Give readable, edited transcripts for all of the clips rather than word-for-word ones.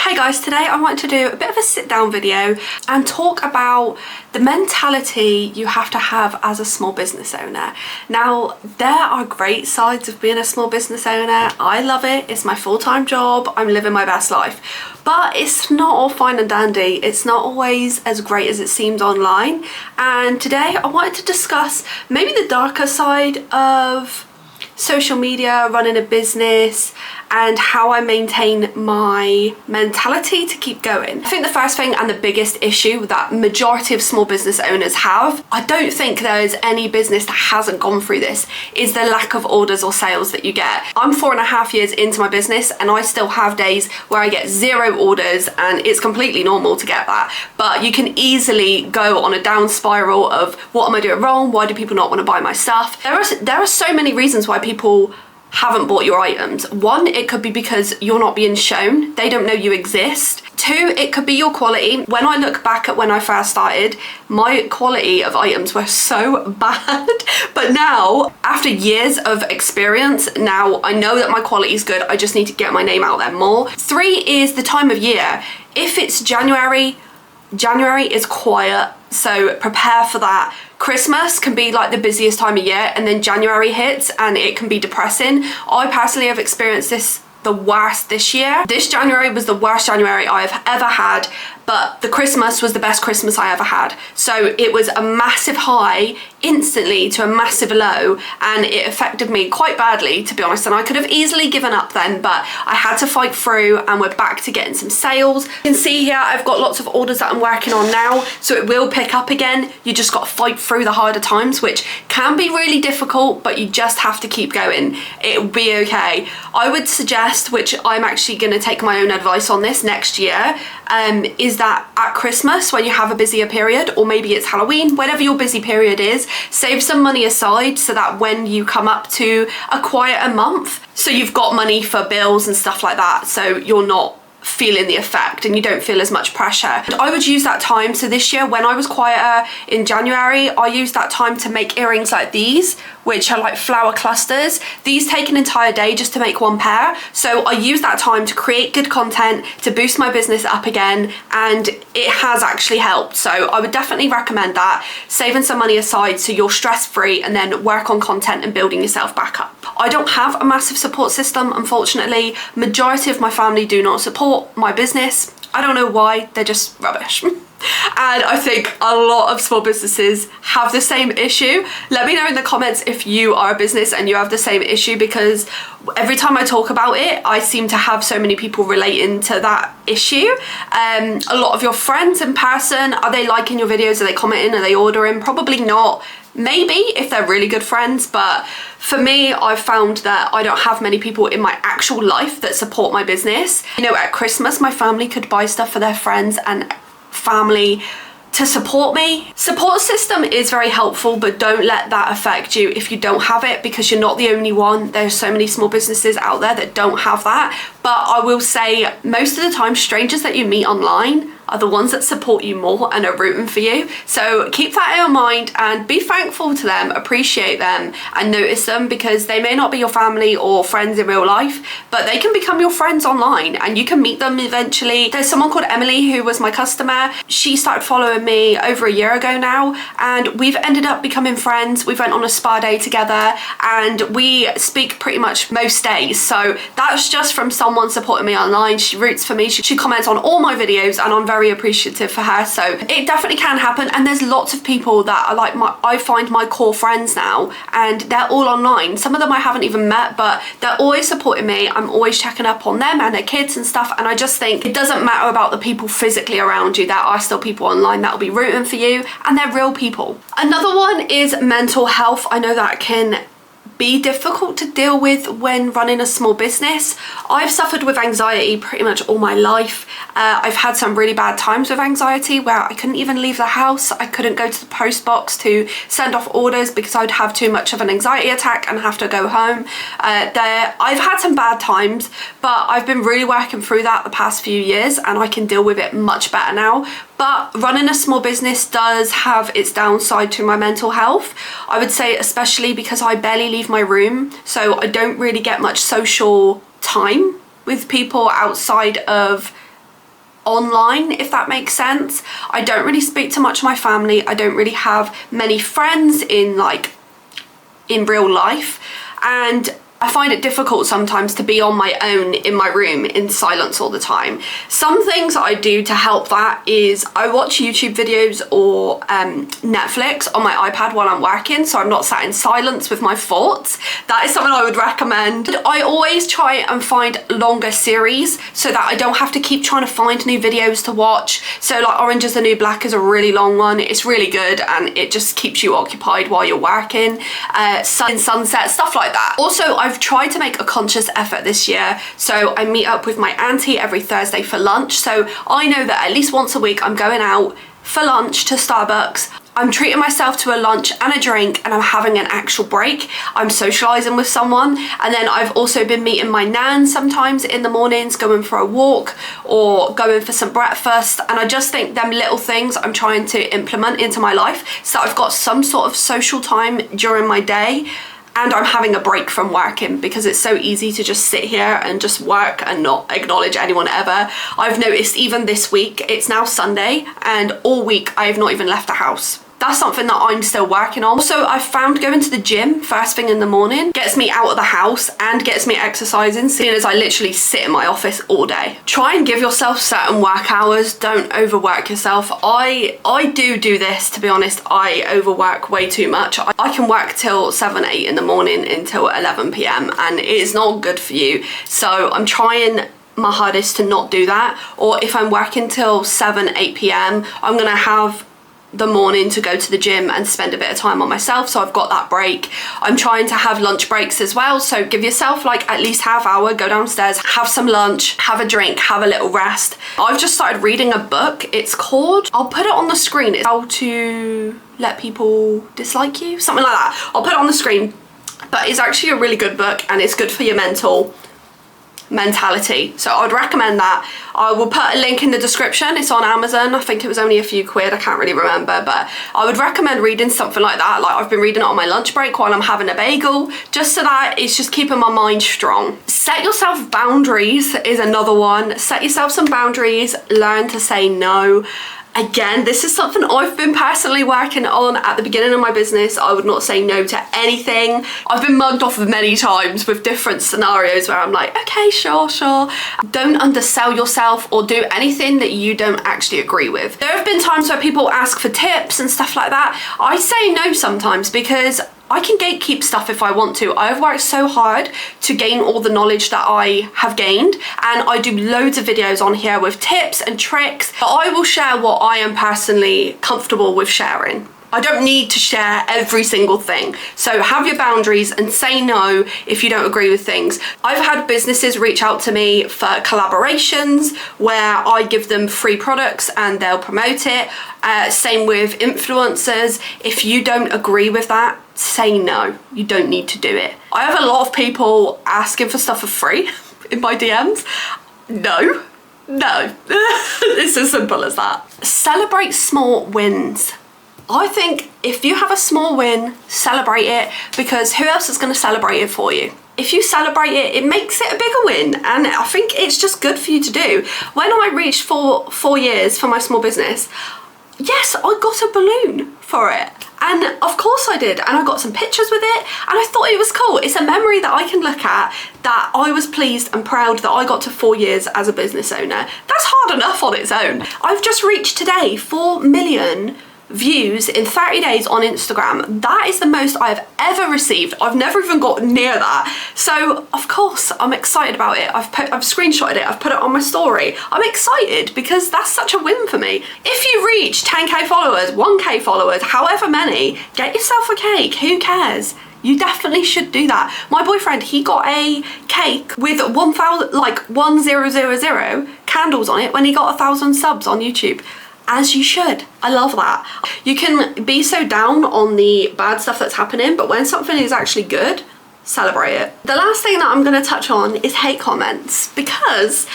Hey guys, today I want to do a bit of a sit down video and talk about the mentality you have to have as a small business owner. Now, there are great sides of being a small business owner. I love it. It's my full-time job. I'm living my best life. But it's not all fine and dandy. It's not always as great as it seems online. And today I wanted to discuss maybe the darker side of social media, running a business, and how I maintain my mentality to keep going. I think the first thing and the biggest issue that majority of small business owners have, I don't think there is any business that hasn't gone through this, is the lack of orders or sales that you get. I'm 4.5 years into my business and I still have days where I get 0 orders, and it's completely normal to get that. But you can easily go on a down spiral of, what am I doing wrong? Why do people not want to buy my stuff? There are so many reasons why people haven't bought your items. One, it could be because you're not being shown. They don't know you exist. 2, it could be your quality. When I look back at when I first started, my quality of items were so bad. But now, after years of experience, now I know that my quality is good. I just need to get my name out there more. 3 is the time of year. If it's January is quiet, so prepare for that. Christmas can be like the busiest time of year, and then January hits and it can be depressing. I personally have experienced this the worst this year. This January was the worst January I've ever had, but the Christmas was the best Christmas I ever had. So it was a massive high instantly to a massive low, and it affected me quite badly, to be honest. And I could have easily given up then, but I had to fight through, and we're back to getting some sales. You can see here I've got lots of orders that I'm working on now, so it will pick up again. You just got to fight through the harder times, which can be really difficult, but you just have to keep going. It'll be okay. I would suggest, which I'm actually going to take my own advice on this next year, is that at Christmas, when you have a busier period, or maybe it's Halloween, whenever your busy period is, save some money aside so that when you come up to a quieter month, so you've got money for bills and stuff like that, so you're not feeling the effect and you don't feel as much pressure. And I would use that time. So this year, when I was quieter in January, I used that time to make earrings like these, which are like flower clusters. These take an entire day just to make one pair. So I use that time to create good content, to boost my business up again, and it has actually helped. So I would definitely recommend that, saving some money aside so you're stress-free, and then work on content and building yourself back up. I don't have a massive support system, unfortunately. Majority of my family do not support my business. I don't know why, they're just rubbish. And I think a lot of small businesses have the same issue. Let me know in the comments if you are a business and you have the same issue, because every time I talk about it, I seem to have so many people relating to that issue. A lot of your friends in person, are they liking your videos? Are they commenting? Are they ordering? Probably not. Maybe if they're really good friends, but for me, I've found that I don't have many people in my actual life that support my business. You know, at Christmas, my family could buy stuff for their friends and family to support me. Support system is very helpful, but don't let that affect you if you don't have it, because you're not the only one. There's so many small businesses out there that don't have that. But I will say, most of the time, strangers that you meet online are the ones that support you more and are rooting for you. So keep that in your mind and be thankful to them, appreciate them, and notice them, because they may not be your family or friends in real life, but they can become your friends online and you can meet them eventually. There's someone called Emily who was my customer. She started following me over a year ago now, and we've ended up becoming friends. We went on a spa day together and we speak pretty much most days. So that's just from someone supporting me online. She roots for me. She comments on all my videos, and I'm very appreciative for her. So it definitely can happen. And there's lots of people that are like I find my core friends now, and they're all online. Some of them I haven't even met, but they're always supporting me. I'm always checking up on them and their kids and stuff, and I just think it doesn't matter about the people physically around you. There are still people online that will be rooting for you, and they're real people. Another one is mental health. I know that can be difficult to deal with when running a small business. I've suffered with anxiety pretty much all my life. I've had some really bad times with anxiety where I couldn't even leave the house. I couldn't go to the post box to send off orders because I'd have too much of an anxiety attack and have to go home. I've had some bad times, but I've been really working through that the past few years, and I can deal with it much better now. But running a small business does have its downside to my mental health. I would say, especially because I barely leave my room, so I don't really get much social time with people outside of online, if that makes sense. I don't really speak to much of my family. I don't really have many friends in real life, and I find it difficult sometimes to be on my own in my room in silence all the time. Some things I do to help that is I watch YouTube videos or Netflix on my iPad while I'm working, so I'm not sat in silence with my thoughts. That is something I would recommend. I always try and find longer series so that I don't have to keep trying to find new videos to watch. So like Orange is the New Black is a really long one. It's really good and it just keeps you occupied while you're working. Sun and Sunset, stuff like that. Also, I've tried to make a conscious effort this year, so I meet up with my auntie every Thursday for lunch. So I know that at least once a week I'm going out for lunch to Starbucks. I'm treating myself to a lunch and a drink, and I'm having an actual break. I'm socialising with someone, and then I've also been meeting my nan sometimes in the mornings, going for a walk or going for some breakfast. And I just think them little things I'm trying to implement into my life so I've got some sort of social time during my day. And I'm having a break from working, because it's so easy to just sit here and just work and not acknowledge anyone ever. I've noticed even this week, it's now Sunday, and all week I have not even left the house. That's something that I'm still working on. Also, I've found going to the gym first thing in the morning gets me out of the house and gets me exercising, seeing as I literally sit in my office all day. Try and give yourself certain work hours. Don't overwork yourself. I do this, to be honest. I overwork way too much. I can work till 7, 8 in the morning until 11 p.m. and it is not good for you. So I'm trying my hardest to not do that. Or if I'm working till 7, 8 p.m, I'm gonna have the morning to go to the gym and spend a bit of time on myself, so I've got that break. I'm trying to have lunch breaks as well, so give yourself like at least half hour, go downstairs, have some lunch, have a drink, have a little rest. I've just started reading a book. It's called, I'll put it on the screen, it's How to Let People Dislike You, something like that. I'll put it on the screen, but it's actually a really good book and it's good for your mentality, so I would recommend that. I will put a link in the description. It's on Amazon. I think it was only a few quid, I can't really remember, but I would recommend reading something like that. Like I've been reading it on my lunch break while I'm having a bagel, just so that it's just keeping my mind strong. Set yourself boundaries is another one. Set yourself some boundaries, learn to say no. Again, this is something I've been personally working on. At the beginning of my business, I would not say no to anything. I've been mugged off many times with different scenarios where I'm like, okay, sure. Don't undersell yourself or do anything that you don't actually agree with. There have been times where people ask for tips and stuff like that. I say no sometimes because I can gatekeep stuff if I want to. I've worked so hard to gain all the knowledge that I have gained, and I do loads of videos on here with tips and tricks, but I will share what I am personally comfortable with sharing. I don't need to share every single thing. So have your boundaries and say no if you don't agree with things. I've had businesses reach out to me for collaborations where I give them free products and they'll promote it. Same with influencers. If you don't agree with that, say no. You don't need to do it. I have a lot of people asking for stuff for free in my DMs. No. It's as simple as that. Celebrate small wins. I think if you have a small win, celebrate it, because who else is going to celebrate it for you? If you celebrate it, it makes it a bigger win, and I think it's just good for you to do. When I reached 4 years for my small business, yes, I got a balloon for it. And of course I did, and I got some pictures with it, and I thought it was cool. It's a memory that I can look at, that I was pleased and proud that I got to 4 years as a business owner. That's hard enough on its own. I've just reached today 4 million views in 30 days on Instagram. That is the most I've ever received. I've never even got near that. So of course I'm excited about it. I've screenshotted it, I've put it on my story. I'm excited because that's such a win for me. If you reach 10k followers, 1k followers, however many, get yourself a cake. Who cares? You definitely should do that. My boyfriend, he got a cake with 1,000, like 1000 candles on it when he got 1,000 subs on YouTube. As you should. I love that. You can be so down on the bad stuff that's happening, but when something is actually good, celebrate it. The last thing that I'm going to touch on is hate comments, because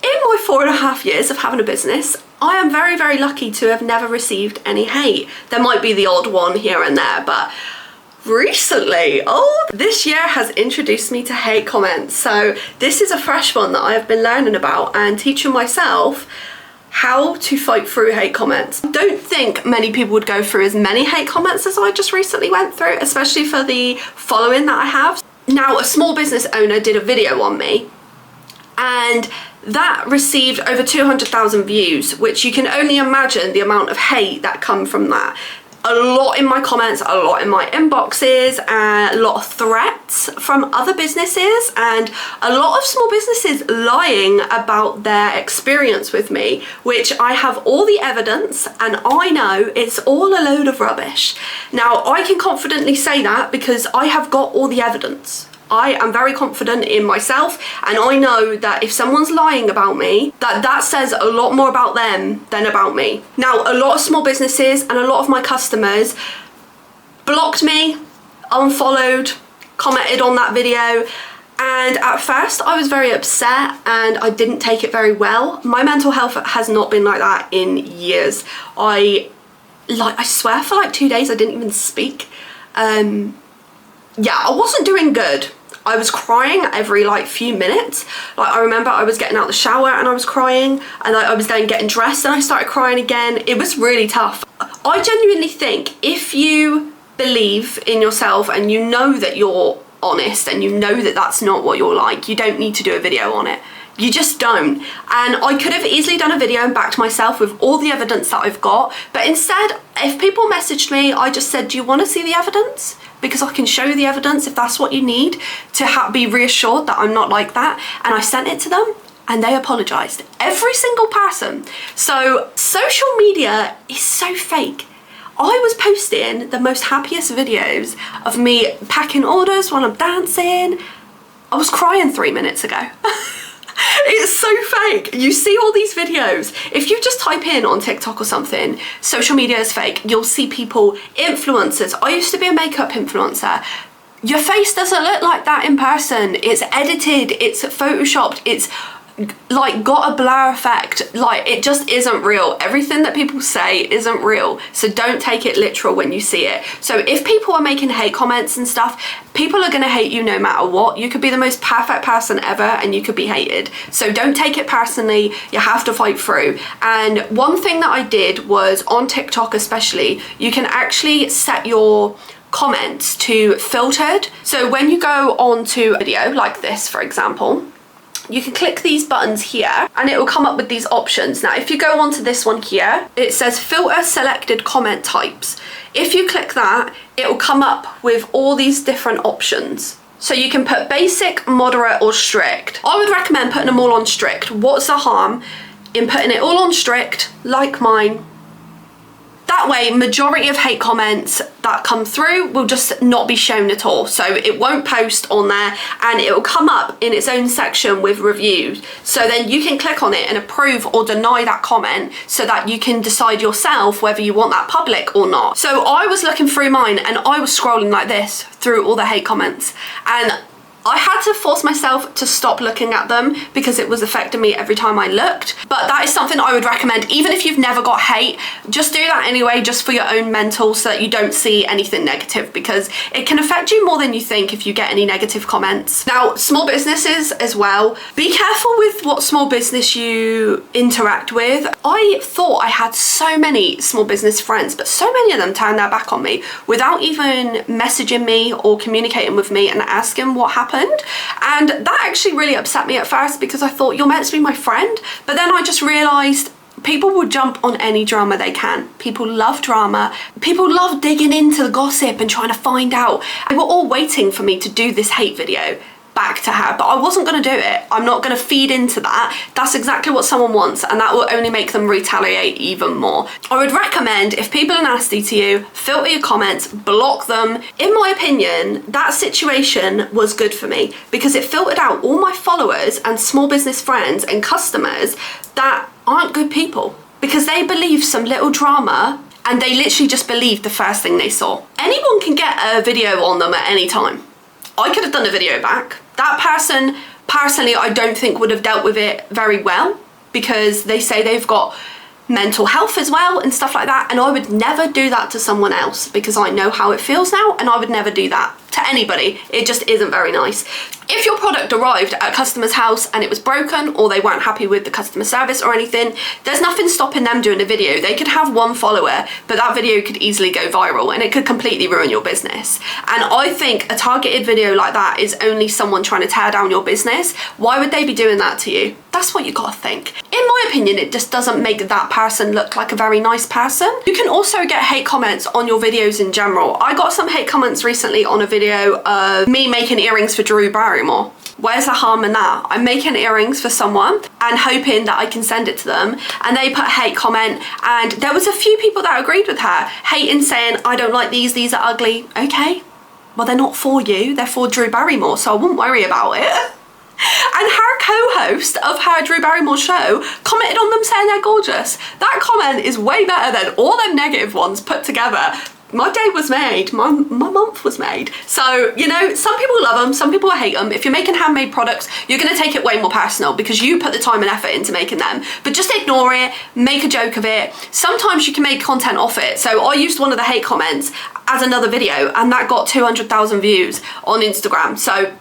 in my 4.5 years of having a business, I am very, very lucky to have never received any hate. There might be the odd one here and there, but recently, this year has introduced me to hate comments. So this is a fresh one that I have been learning about and teaching myself how to fight through hate comments. I don't think many people would go through as many hate comments as I just recently went through, especially for the following that I have. Now, a small business owner did a video on me, and that received over 200,000 views, which you can only imagine the amount of hate that come from that. A lot in my comments, a lot in my inboxes, and a lot of threats from other businesses, and a lot of small businesses lying about their experience with me, which I have all the evidence and I know it's all a load of rubbish. Now, I can confidently say that because I have got all the evidence. I am very confident in myself, and I know that if someone's lying about me, that says a lot more about them than about me. Now, a lot of small businesses and a lot of my customers blocked me, unfollowed, commented on that video, and at first I was very upset and I didn't take it very well. My mental health has not been like that in years. I swear for like 2 days I didn't even speak. Yeah, I wasn't doing good. I was crying every like few minutes. Like, I remember I was getting out the shower and I was crying, and I was then getting dressed and I started crying again. It was really tough. I genuinely think if you believe in yourself and you know that you're honest and you know that that's not what you're like, you don't need to do a video on it. You just don't. And I could have easily done a video and backed myself with all the evidence that I've got, but instead, if people messaged me, I just said, do you want to see the evidence? Because I can show you the evidence if that's what you need to be reassured that I'm not like that. And I sent it to them and they apologized. Every single person. So social media is so fake. I was posting the most happiest videos of me packing orders while I'm dancing. I was crying 3 minutes ago. It's so fake. You see all these videos. If you just type in on TikTok or something, social media is fake, you'll see people, influencers. I used to be a makeup influencer. Your face doesn't look like that in person. It's edited, it's photoshopped, it's like got a blur effect. Like, it just isn't real. Everything that people say isn't real, so don't take it literal when you see it. So if people are making hate comments and stuff, people are gonna hate you no matter what. You could be the most perfect person ever and you could be hated, so don't take it personally. You have to fight through. And one thing that I did was, on TikTok especially, you can actually set your comments to filtered. So when you go onto a video like this, for example, you can click these buttons here and it will come up with these options. Now, if you go onto this one here, it says filter selected comment types. If you click that, it will come up with all these different options. So you can put basic, moderate, or strict. I would recommend putting them all on strict. What's the harm in putting it all on strict, like mine? That way, majority of hate comments that come through will just not be shown at all. So it won't post on there and it will come up in its own section with reviews. So then you can click on it and approve or deny that comment so that you can decide yourself whether you want that public or not. So I was looking through mine and I was scrolling like this through all the hate comments, and I had to force myself to stop looking at them because it was affecting me every time I looked. But that is something I would recommend. Even if you've never got hate, just do that anyway, just for your own mental, so that you don't see anything negative, because it can affect you more than you think if you get any negative comments. Now, small businesses as well, be careful with what small business you interact with. I thought I had so many small business friends, but so many of them turned their back on me without even messaging me or communicating with me and asking what happened. And that actually really upset me at first, because I thought, you're meant to be my friend. But then I just realized people will jump on any drama they can. People love drama. People love digging into the gossip and trying to find out. They were all waiting for me to do this hate video back to her, but I wasn't going to do it. I'm not going to feed into that. That's exactly what someone wants, and that will only make them retaliate even more. I would recommend, if people are nasty to you, filter your comments, block them. In my opinion, that situation was good for me because it filtered out all my followers and small business friends and customers that aren't good people, because they believe some little drama and they literally just believed the first thing they saw. Anyone can get a video on them at any time. I could have done a video back. That person, personally, I don't think would have dealt with it very well, because they say they've got mental health as well and stuff like that, and I would never do that to someone else because I know how it feels now, and I would never do that to anybody. It just isn't very nice. If your product arrived at a customer's house and it was broken, or they weren't happy with the customer service or anything, there's nothing stopping them doing a video. They could have one follower, but that video could easily go viral and it could completely ruin your business. And I think a targeted video like that is only someone trying to tear down your business. Why would they be doing that to you? That's what you gotta think. In my opinion, it just doesn't make that person look like a very nice person. You can also get hate comments on your videos in general. I got some hate comments recently on a video of me making earrings for Drew Barrymore. Where's the harm in that? I'm making earrings for someone and hoping that I can send it to them, and they put a hate comment, and there was a few people that agreed with her, hating, saying, I don't like these are ugly. Okay, well, they're not for you, they're for Drew Barrymore, so I wouldn't worry about it. And her co-host of her Drew Barrymore show commented on them saying they're gorgeous. That comment is way better than all them negative ones put together. My day was made, my month was made. So, you know, some people love them, some people hate them. If you're making handmade products, you're gonna take it way more personal because you put the time and effort into making them. But just ignore it, make a joke of it. Sometimes you can make content off it. So I used one of the hate comments as another video, and that got 200,000 views on Instagram. So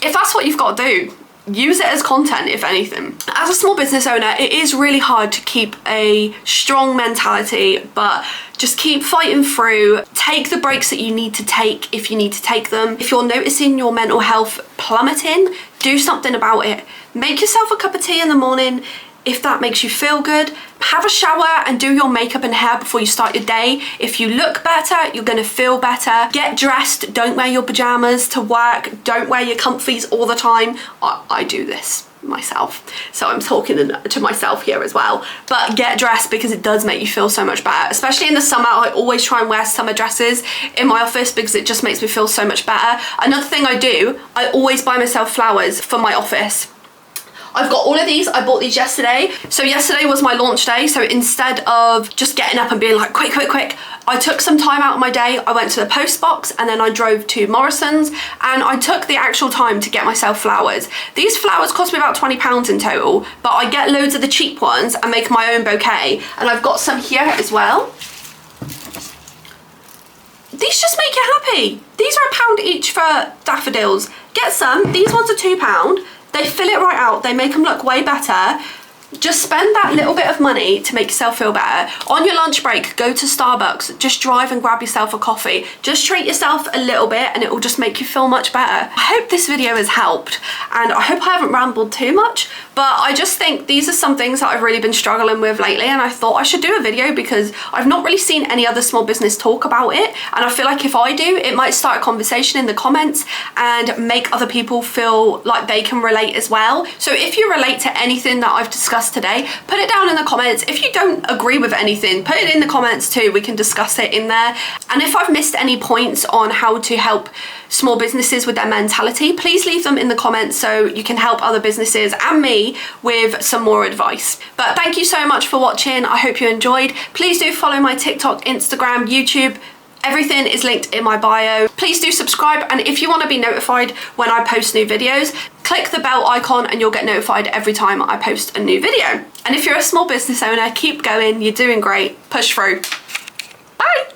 if that's what you've got to do, use it as content, if anything. As a small business owner, it is really hard to keep a strong mentality, but just keep fighting through. Take the breaks that you need to take if you need to take them. If you're noticing your mental health plummeting, do something about it. Make yourself a cup of tea in the morning if that makes you feel good. Have a shower and do your makeup and hair before you start your day. If you look better, you're gonna feel better. Get dressed, don't wear your pajamas to work, don't wear your comfies all the time. I do this myself, so I'm talking to myself here as well. But get dressed because it does make you feel so much better. Especially in the summer, I always try and wear summer dresses in my office because it just makes me feel so much better. Another thing I do, I always buy myself flowers for my office. I've got all of these, I bought these yesterday. So yesterday was my launch day, so instead of just getting up and being like, quick, I took some time out of my day, I went to the post box, and then I drove to Morrison's, and I took the actual time to get myself flowers. These flowers cost me about £20 in total, but I get loads of the cheap ones and make my own bouquet. And I've got some here as well. These just make you happy. These are £1 each for daffodils. Get some, these ones are £2. They fill it right out, they make them look way better. Just spend that little bit of money to make yourself feel better. On your lunch break, go to Starbucks, just drive and grab yourself a coffee. Just treat yourself a little bit and it will just make you feel much better. I hope this video has helped, and I hope I haven't rambled too much, but I just think these are some things that I've really been struggling with lately, and I thought I should do a video because I've not really seen any other small business talk about it, and I feel like if I do, it might start a conversation in the comments and make other people feel like they can relate as well. So if you relate to anything that I've discussed today, put it down in the comments. If you don't agree with anything, put it in the comments too. We can discuss it in there. And if I've missed any points on how to help small businesses with their mentality, please leave them in the comments so you can help other businesses and me with some more advice. But thank you so much for watching. I hope you enjoyed. Please do follow my TikTok, Instagram, YouTube. Everything is linked in my bio. Please do subscribe, and if you want to be notified when I post new videos, click the bell icon and you'll get notified every time I post a new video. And if you're a small business owner, keep going, you're doing great, push through. Bye!